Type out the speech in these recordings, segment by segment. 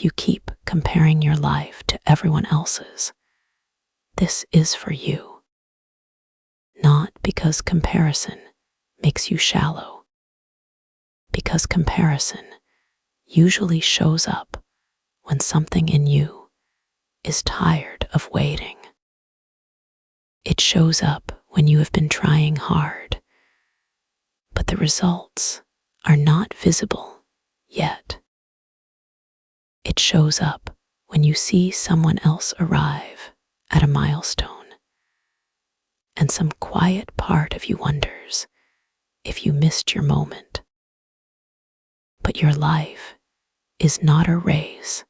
if you keep comparing your life to everyone else's, this is for you. Not because comparison makes you shallow, because comparison usually shows up when something in you is tired of waiting. It shows up when you have been trying hard, but the results are not visible yet. It shows up when you see someone else arrive at a milestone, and some quiet part of you wonders if you missed your moment. But your life is not a race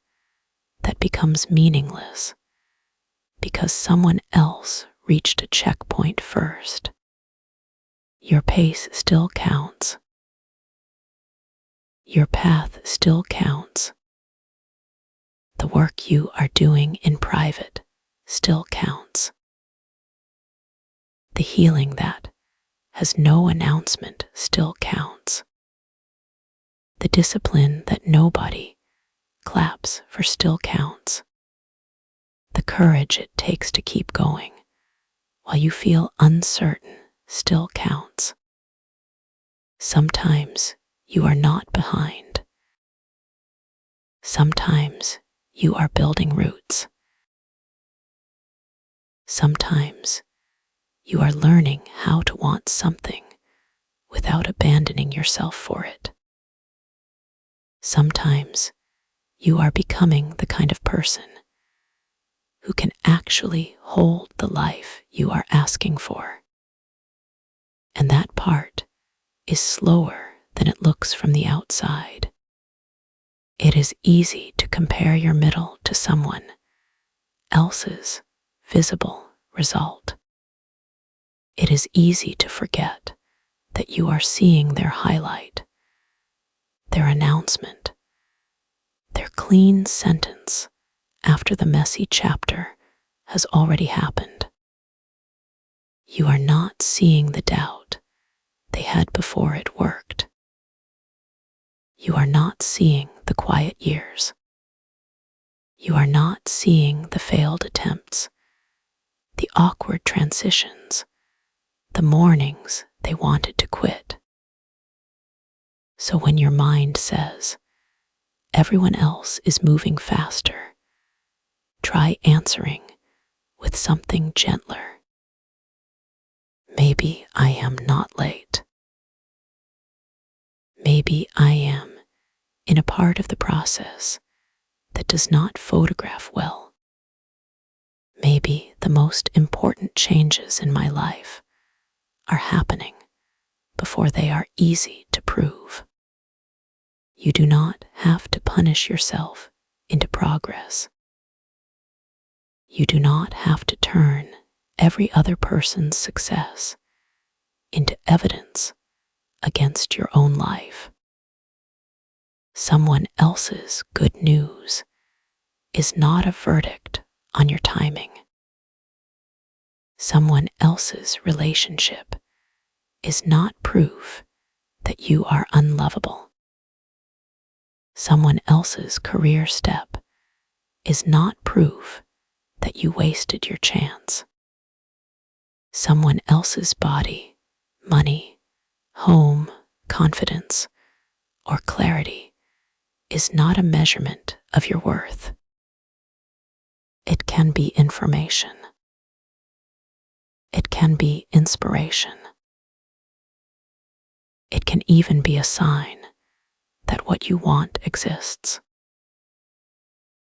that becomes meaningless because someone else reached a checkpoint first. Your pace still counts. Your path still counts. The work you are doing in private still counts. The healing that has no announcement still counts. The discipline that nobody claps for still counts. The courage it takes to keep going while you feel uncertain still counts. Sometimes you are not behind. Sometimes you are building roots. Sometimes you are learning how to want something without abandoning yourself for it. Sometimes you are becoming the kind of person who can actually hold the life you are asking for. And that part is slower than it looks from the outside. It is easy to compare your middle to someone else's visible result. It is easy to forget that you are seeing their highlight, their announcement, their clean sentence after the messy chapter has already happened. You are not seeing the doubt they had before it worked. You are not seeing the quiet years. You are not seeing the failed attempts, the awkward transitions, the mornings they wanted to quit. So when your mind says, everyone else is moving faster, try answering with something gentler. Maybe I am not late. Maybe I am in a part of the process that does not photograph well. Maybe the most important changes in my life are happening before they are easy to prove. You do not have to punish yourself into progress. You do not have to turn every other person's success into evidence against your own life. Someone else's good news is not a verdict on your timing. Someone else's relationship is not proof that you are unlovable. Someone else's career step is not proof that you wasted your chance. Someone else's body, money, home, confidence, or clarity is not a measurement of your worth. It can be information. It can be inspiration. It can even be a sign that what you want exists.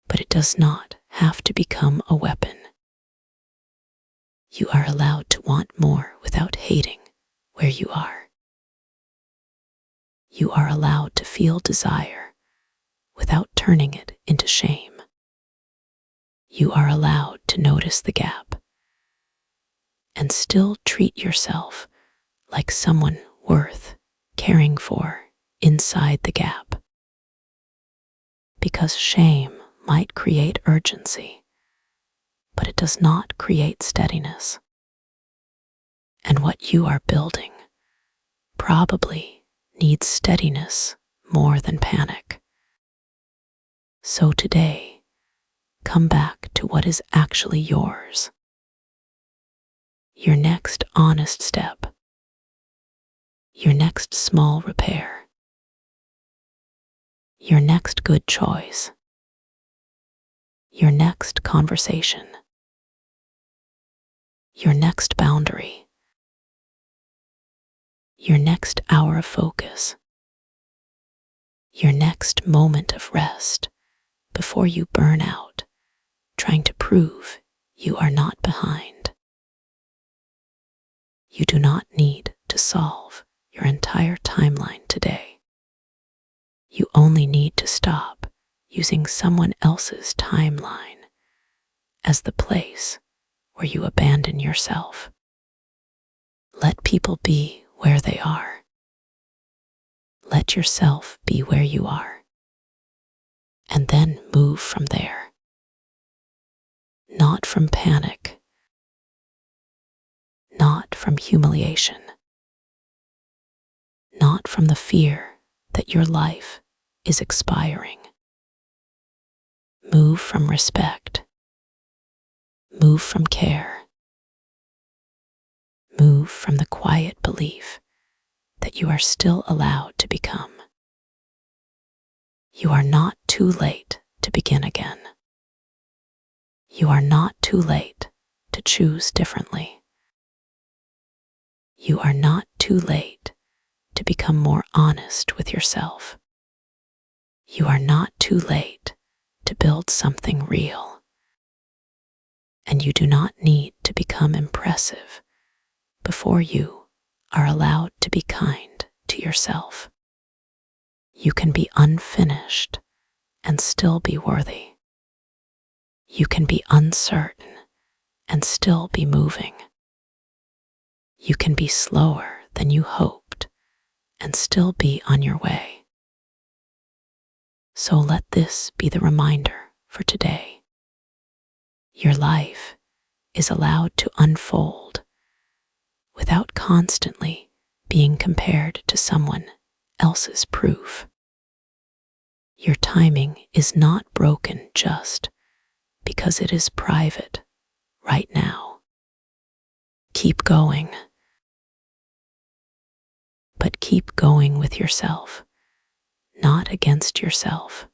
But it does not have to become a weapon. You are allowed to want more without hating where you are. You are allowed to feel desire without turning it into shame. You are allowed to notice the gap and still treat yourself like someone worth caring for inside the gap. Because shame might create urgency, but it does not create steadiness. And what you are building probably needs steadiness more than panic. So today, come back to what is actually yours. Your next honest step, your next small repair, your next good choice, your next conversation, your next boundary, your next hour of focus, your next moment of rest before you burn out, trying to prove you are not behind. You do not need to solve your entire timeline today. You only need to stop using someone else's timeline as the place where you abandon yourself. Let people be where they are. Let yourself be where you are. And then move from there. Not from panic, not from humiliation, not from the fear that your life is expiring. Move from respect. Move from care. Move from the quiet belief that you are still allowed to become. You are not too late to begin again. You are not too late to choose differently. You are not too late to become more honest with yourself. You are not too late to build something real. And you do not need to become impressive before you are allowed to be kind to yourself. You can be unfinished and still be worthy. You can be uncertain and still be moving. You can be slower than you hoped and still be on your way. So let this be the reminder for today. Your life is allowed to unfold without constantly being compared to someone else's proof. Your timing is not broken just because it is private right now. Keep going, but keep going with yourself, not against yourself.